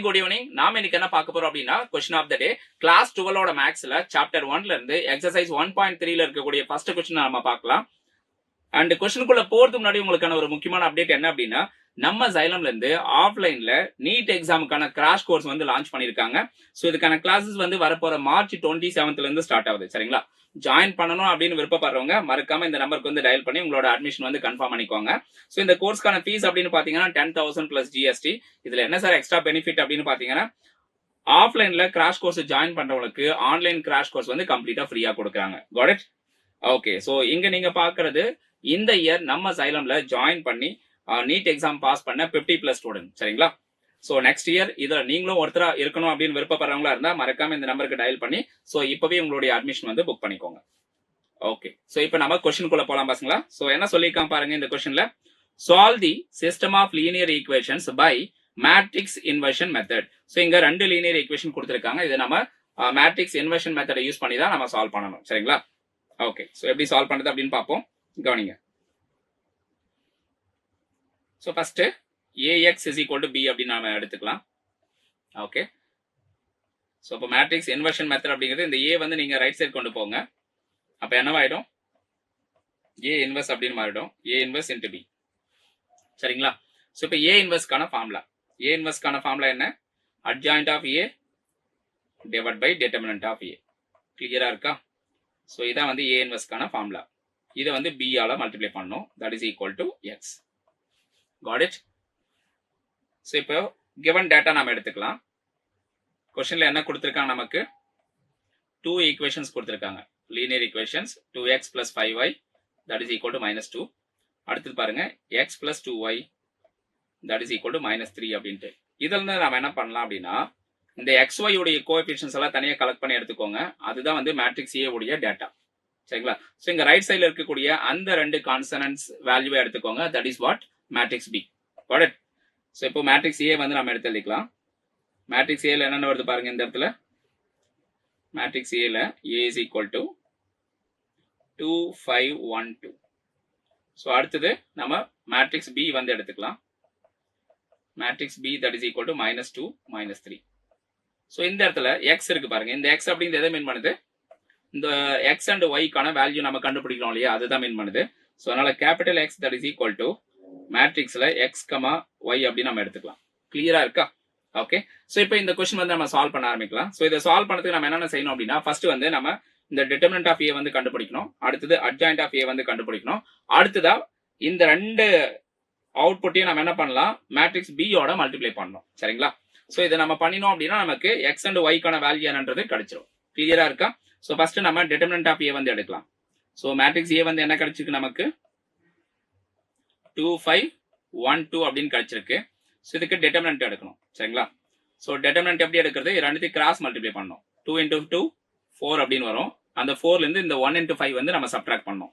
Very good evening. நாம இன்னைக்கு என்ன பார்க்க போறோம் அப்படின்னா question of the day class 12 மேக்ஸ்ல சாப்டர் 1ல இருந்து எக்ஸசைஸ் 1.3ல இருக்கக்கூடிய ஃபர்ஸ்ட் கொஸ்டின் நம்ம பார்க்கலாம். அண்ட் கொஸ்டினுக்குள்ள போறதுக்கு முன்னாடி உங்களுக்கான ஒரு முக்கியமான அப்டேட் என்ன அப்படின்னா, நம்ம Xylemல இருந்து ஆஃப்லைன்ல நீட் எக்ஸாமுக்கான கிராஷ் கோர்ஸ் வந்து லான்ச் பண்ணிருக்காங்க. சோ இதுக்கான கிளாஸஸ் வந்து வரப்போற மார்ச் 27ல இருந்து ஸ்டார்ட் ஆகுது. சரிங்களா? ஜாயின் பண்ணணும் அப்படின்னு விருப்பப்படுறவங்க மறக்காம இந்த நம்பருக்கு வந்து டயல் பண்ணி உங்களோட அட்மிஷன் வந்து கன்ஃபார்ம் பண்ணிக்கோங்க. சோ இந்த கோர்ஸ்க்கான ஃபீஸ் அப்படின்னு பாத்தீங்கன்னா 10,000 பிளஸ் ஜிஎஸ்டி. இதுல என்ன சார் எக்ஸ்ட்ரா பெனிஃபிட் அப்படின்னு பாத்தீங்கன்னா, ஆஃப்லைன்ல கிராஷ் கோர்ஸ் ஜாயின் பண்றவங்களுக்கு ஆன்லைன் கிராஷ் கோர்ஸ் வந்து கம்ப்ளீட்டா ஃப்ரீயா கொடுக்குறாங்க. Got it? ஓகே. சோ இங்க நீங்க பாக்குறது இந்த இயர் நம்ம Xylemல ஜாயின் பண்ணி நீட் எக்ஸாம் பாஸ் பண்ண 50 பிளஸ் ஸ்டூடெண்ட். சரிங்களா? சோ நெக்ஸ்ட் இயர் இதுல நீங்களும் ஒருத்தரா இருக்கணும் அப்படின்னு விருப்பப்படுறவங்களா இருந்தா மறக்காம இந்த நம்பருக்கு டயல் பண்ணி சோ இப்பவே உங்களுடைய அட்மிஷன் வந்து புக் பண்ணிக்கோங்க. ஓகே. சோ இப்போ நம்ம கொஸ்டினுக்குள்ள போலாம் பசங்களா. சோ என்ன சொல்லிருக்கான் பாருங்க இந்த கொஸ்டின்ல. Solve the system of linear equations by matrix inversion method. So இங்க ரெண்டு லீனியர் ஈக்குவேஷன் கொடுத்திருக்காங்க. இதை நம்ம மேட்ரிக்ஸ் இன்வர்ஷன் மெத்தடை யூஸ் பண்ணி தான் நம்ம சால்வ் பண்ணணும். சரிங்களா? ஓகே. சோ எப்படி சால்வ் பண்றது அப்படின்னு பார்ப்போம். கவனிங்க. So first ax is equal to b அப்படின்னு நாம எடுத்துக்கலாம். ஓகே. சோ இப்போ மேட்ரிக்ஸ் இன்வர்ஷன் மெத்தட் அப்படிங்கிறது இந்த a வந்து நீங்க ரைட் சைடு கொண்டு போங்க. அப்ப என்னவாயிடும்? a இன்வர்ஸ் அப்படின்னு மாறிடும். a inverse into b. சரிங்களா? சோ இப்போ a இன்வர்ஸ்க்கான ஃபார்முலா. a இன்வர்ஸ்க்கான ஃபார்முலா என்ன? adjoint of a divided by determinant of a. கிளியரா இருக்கா? சோ இதான் வந்து a இன்வர்ஸ்க்கான ஃபார்முலா. இதை வந்து b ஆல மல்டிப்ளை பண்ணனும். that is equal to x. Got it? So இப்போ given data நாம எடுத்துக்கலாம். क्वेश्चनல என்ன கொடுத்திருக்காங்க நமக்கு? 2 ஈக்குவேஷன்ஸ் கொடுத்திருக்காங்க. Linear equations 2x + 5y that is equal to -2. அடுத்து பாருங்க x + 2y that is equal to -3 அப்படினு. இதல்ல நாம என்ன பண்ணலாம் அப்படினா இந்த xy உடைய கோஎஃபிஷியன்ட்ஸ் எல்லாம் தனியா கலெக்ட் பண்ணி எடுத்துக்கோங்க. அதுதான் வந்து மேட்ரிக்ஸ் A உடைய டேட்டா. சரிங்களா? சோ இங்க ரைட் சைடுல இருக்கக்கூடிய அந்த ரெண்டு கான்ஸ்டன்ட்ஸ் வேல்யூவை எடுத்துக்கோங்க. that is what matrix B. Got it? So இப்போ மேட்ரிக்ஸ் A வந்து நாம எடுத்து எழுதிக்கலாம். மேட்ரிக்ஸ் A ல என்னென்ன வருது பாருங்க இந்த இடத்துல. மேட்ரிக்ஸ் A ல A is equal to 2 5 1 2. So அடுத்து நம்ம மேட்ரிக்ஸ் B வந்து எடுத்துக்கலாம். Matrix B that is equal to -2 -3. So இந்த இடத்துல x இருக்கு பாருங்க. இந்த x அப்படிங்கிறது எதை மீன் பண்ணுது? இந்த x and y கான வேல்யூ நம்ம கண்டுபிடிக்கிறோம் இல்லையா? அதுதான் மீன் பண்ணுது. சோ அதனால capital X that is equal to மேட்ரிக்ஸ்ல x, y அப்படி நம்ம எடுத்துக்கலாம். கிளியரா இருக்கா? ஓகே. சோ இப்போ இந்த क्वेश्चन வந்து நம்ம சால்வ் பண்ண ஆரம்பிக்கலாம். சோ இத சால்வ் பண்ணதுக்கு நம்ம என்னென்ன செய்யணும் அப்படினா, ஃபர்ஸ்ட் வந்து நம்ம இந்த டிட்டர்மினன்ட் ஆஃப் a வந்து கண்டுபிடிக்கணும். அடுத்து அட்ஜாயின்ட் ஆஃப் a வந்து கண்டுபிடிக்கணும். அடுத்ததா இந்த ரெண்டு அவுட்புட்டையும் நம்ம என்ன பண்ணலாம்? மேட்ரிக்ஸ் B யோட மல்டிப்ளை பண்ணனும். சரிங்களா? சோ இத நம்ம பண்ணினோம் அப்படினா நமக்கு x and y கான வேல்யூ என்னன்றது கிடைச்சிரும். கிளியரா இருக்கா? சோ ஃபர்ஸ்ட் நம்ம டிட்டர்மினன்ட் ஆஃப் a வந்து எடுக்கலாம். சோ மேட்ரிக்ஸ் A வந்து என்ன கிடைச்சிருக்கு நமக்கு? 2 5 1 2 அப்படின்னு கிடைச்சிருக்கு. சோ இதுக்கு டிட்டர்மினன்ட் எடுக்கணும். சரிங்களா? சோ டிட்டர்மினன்ட் எப்படி எடுக்கிறது? ரெண்டுத்தையும் கிராஸ் மல்டிப்ளை பண்ணனும். 2 into 2 4 அப்படின்னு வரும். அந்த 4ல இருந்து இந்த 1 into 5 வந்து நம்ம சப்ட்ராக்ட் பண்ணனும்.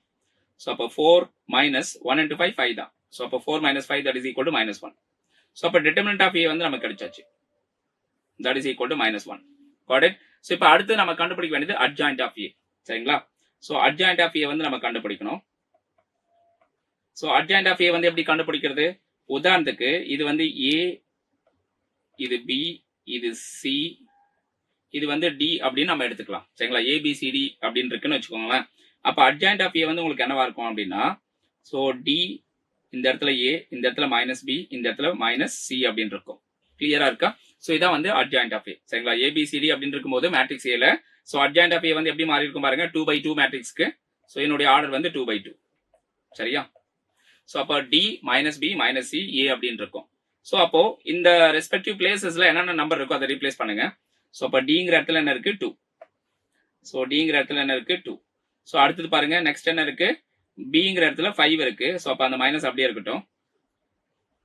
சோ அப்ப 4 minus 1 into 5 5 தான். சோ அப்ப 4 minus 5 that is equal to -1. So அப்ப டிட்டர்மினன்ட் ஆஃப் a வந்து நமக்கு கிடைச்சாச்சு. that is equal to -1. got it? So இப்போ அடுத்து நம்ம கண்டுபிடிக்க வேண்டியது அட்ஜாயின்ட் ஆஃப் a. சரிங்களா? சோ அட்ஜாயின்ட் ஆஃப் a வந்து நம்ம கண்டுபிடிக்கணும். சோ அட்ஜாயின்ட் ஆஃப் a வந்து எப்படி கண்டுபிடிக்கிறது? உதாரணத்துக்கு இது வந்து A, இது B, இது C, இது வந்து D அப்படின்னு நம்ம எடுத்துக்கலாம். சரிங்களா? A B C D அப்படின்னு இருக்குன்னு வெச்சுக்கோங்களேன். அப்ப அட்ஜாயின்ட் ஆஃப் A வந்து உங்களுக்கு என்னவா இருக்கும் அப்படினா, சோ D இந்த இடத்துல A, இந்த இடத்துல -B, இந்த இடத்துல -C அப்படின்னு இருக்கும். கிளியரா இருக்கா? சோ இதான் வந்து அட்ஜாயின்ட் ஆஃப் A. சரிங்களா? A B C D அப்படின்னு இருக்கும்போது மேட்ரிக்ஸ் A ல சோ அட்ஜாயின்ட் ஆஃப் A வந்து எப்படி மாறி இருக்கும் பாருங்க. 2/2 மேட்ரிக்ஸ்க்கு. சோ என்னுடைய ஆர்டர் வந்து 2/2. சரியா? சோ அப்ப D -B -C A அப்படின்னு இருக்கும். சோ அப்போ இந்த ரெஸ்பெக்டிவ் பிளேसेसல என்னென்ன நம்பர் இருக்கோ அதை ரீப்ளேஸ் பண்ணுங்க. சோ அப்ப Dங்கிற இடத்துல என்ன இருக்கு? 2. சோ Dங்கிற இடத்துல என்ன இருக்கு? 2. சோ அடுத்து பாருங்க நெக்ஸ்ட் என்ன இருக்கு? Bங்கிற இடத்துல 5 இருக்கு. சோ அப்ப அந்த மைனஸ் அப்படியே இருக்கட்டும்.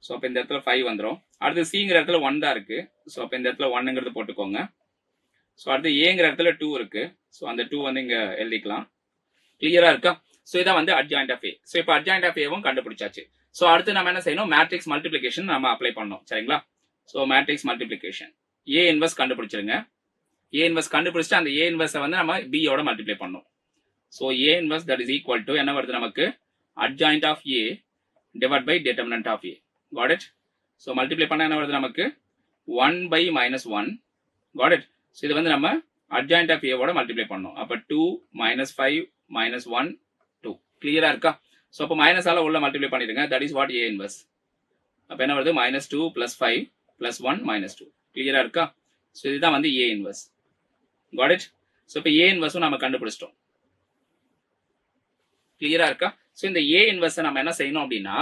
சோ அப்ப இந்த இடத்துல 5 வந்துரும். அடுத்து Cங்கிற இடத்துல 1 தான் இருக்கு. சோ அப்ப இந்த இடத்துல 1ங்கிறது போட்டுக்கோங்க. சோ அடுத்து Aங்கிற இடத்துல 2 இருக்கு. சோ அந்த 2 வந்து இங்க எழுதிக்கலாம். கிளியரா இருக்கா? சோ இதான் வந்து அட்ஜாயின்ட் ஆஃப் A. சோ இப்போ அட்ஜாயின்ட் ஆஃப் Aவும் கண்டுபிடிச்சாச்சு. சோ அடுத்து நம்ம என்ன செய்யணும்? மேட்ரிக்ஸ் மல்டிப்ளிகேஷன் நாம அப்ளை பண்ணனும். சரிங்களா? So matrix multiplication A inverse கண்டுபிடிச்சிருங்க. A இன்வர்ஸ் கண்டுபிடிச்சிட்டு அந்த A இன்வர்ஸை வந்து நம்ம B யோட மல்டிப்ளை பண்ணனும். So A inverse that is equal to என்ன வருது நமக்கு? Adjoint of A divided by determinant of A. got it? So multiply பண்ணா என்ன வருது நமக்கு? 1 by minus 1. Got it? So இது வந்து நம்ம adjoint of A ஓட மல்டிப்ளை பண்ணோம். அப்ப 2 minus 5 minus 1 2. கிளியரா இருக்கா? ஸோ அப்போ மைனஸால உள்ள மல்டிப்ளை பண்ணிடுங்க. That is what A inverse. அப்போ என்ன வருது? minus 2 plus 5 plus 1 minus 2. கிளியரா இருக்கா? ஸோ இதுதான் வந்து A inverse. Got it? So இப்போ A இன்வர்ஸும் நம்ம கண்டுபிடிச்சிட்டோம். கிளியரா இருக்கா? ஸோ இந்த A இன்வர்ஸை நம்ம என்ன செய்யணும் அப்படின்னா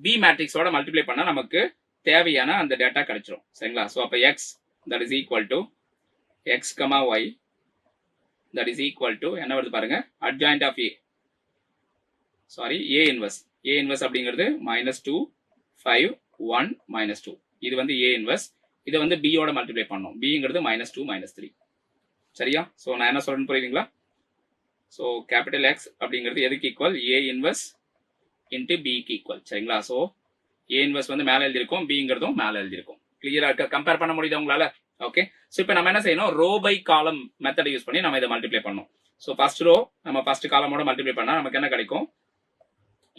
B மேட்ரிக்ஸோட மல்டிப்ளை பண்ணா நமக்கு தேவையான அந்த டேட்டா கிடைச்சிரும். சரிங்களா? ஸோ அப்போ X that is equal to X, Y that is equal to என்ன வருது பாருங்க? adjoint of A. Sorry, A inverse. A inverse அப்படிங்கிறது -2 5 1 -2. இது வந்து A இன்வர்ஸ். இதை வந்து B ஓட மல்டிப்ளை பண்ணோம். Bங்கிறது -2 -3. சரியா? ஸோ நான் என்ன சொல்றேன்னு புரியுதுங்களா? ஸோ கேபிட்டல் X அப்படிங்கிறது எதுக்கு ஈக்குவல்? A இன்வர்ஸ் இன்ட்டு பிக்கு ஈக்குவல். சரிங்களா? ஸோ A இன்வர்ஸ் வந்து மேலே எழுதியிருக்கோம், பிங்கிறதும் மேலே எழுதியிருக்கோம். கிளியரா இருக்க? கம்பேர் பண்ண முடியுதா உங்களால? ஓகே. ஸோ இப்போ நம்ம என்ன செய்யணும்? ரோ பை காலம் மெத்தடை யூஸ் பண்ணி நம்ம இதை மல்டிப்ளை பண்ணோம். ஸோ ஃபர்ஸ்ட் ரோ நம்ம ஃபர்ஸ்ட் காலமோட மல்டிப்ளை பண்ணா நமக்கு என்ன கிடைக்கும்?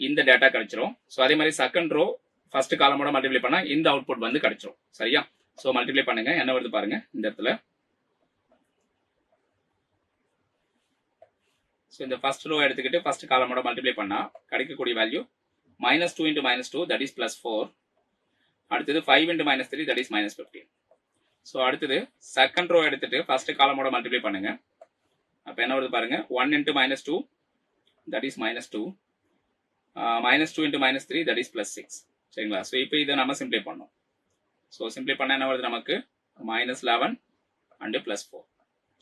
இந்த டேட்டா கிடைச்சிரும். ஸோ அதே மாதிரி செகண்ட் ரோ ஃபர்ஸ்ட் காலமோட மல்டிப்ளை பண்ணா இந்த அவுட்புட் வந்து கிடைச்சிரும். சரியா? ஸோ மல்டிப்ளை பண்ணுங்க. என்ன வருது பாருங்க இந்த இடத்துல. ஸோ இந்த ஃபர்ஸ்ட் ரோ எடுத்துக்கிட்டு ஃபர்ஸ்ட் காலமோட மல்டிப்ளை பண்ணா கிடைக்கக்கூடிய வேல்யூ -2 into -2 that is +4. அடுத்தது 5 into -3 that is -15. ஸோ அடுத்தது செகண்ட் ரோ எடுத்துட்டு ஃபர்ஸ்ட் காலமோட மல்டிப்ளை பண்ணுங்க. அப்போ என்ன வருது பாருங்க? 1 into -2 that is -2. -2 into -3 that is +6. சரிங்களா? ஸோ இப்போ இதை நம்ம சிம்ப்ளை பண்ணோம். ஸோ சிம்ப்ளை பண்ண என்ன வருது நமக்கு? -11 and +4.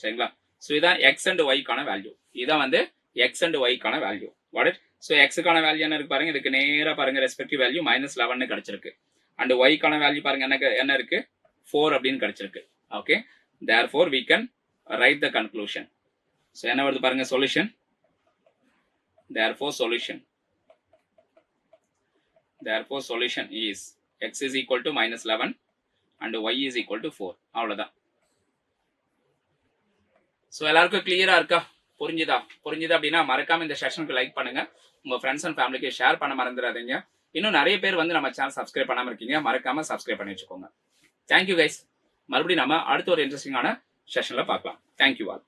சரிங்களா? ஸோ இதான் எக்ஸ் அண்ட் ஒய்க்கான வேல்யூ. இதான் வந்து எக்ஸ் அண்ட் ஒய்க்கான வேல்யூ. What it? ஸோ எக்ஸுக்கான வேல்யூ என்ன இருக்கு பாருங்க? இதுக்கு நேராக பாருங்க ரெஸ்பெக்டிவ் வேல்யூ -11 கிடைச்சிருக்கு. அண்ட் ஒய்க்கான வேல்யூ பாருங்க என்ன இருக்கு? 4 அப்படின்னு கிடைச்சிருக்கு. Okay. therefore we can write the conclusion. So என்ன வருது பாருங்க? Solution. therefore solution is x is equal to -11 and y is equal to 4. அவ்வளவுதான். ஸோ எல்லாருக்கும் கிளியரா இருக்கா? புரிஞ்சுதா அப்படின்னா மறக்காம இந்த செஷனுக்கு லைக் பண்ணுங்க. உங்க ஃப்ரெண்ட்ஸ் அண்ட் ஃபேமிலிக்கு ஷேர் பண்ண மறந்துடாதீங்க. இன்னும் நிறைய பேர் வந்து நம்ம சேனல் சப்ஸ்கிரைப் பண்ணாம இருக்கீங்க. மறக்காம சப்ஸ்கிரைப் பண்ணி வச்சுக்கோங்க. Thank you guys. மறுபடியும் நம்ம அடுத்த ஒரு இன்ட்ரெஸ்டிங்கான செஷன்ல பார்க்கலாம். Thank you all.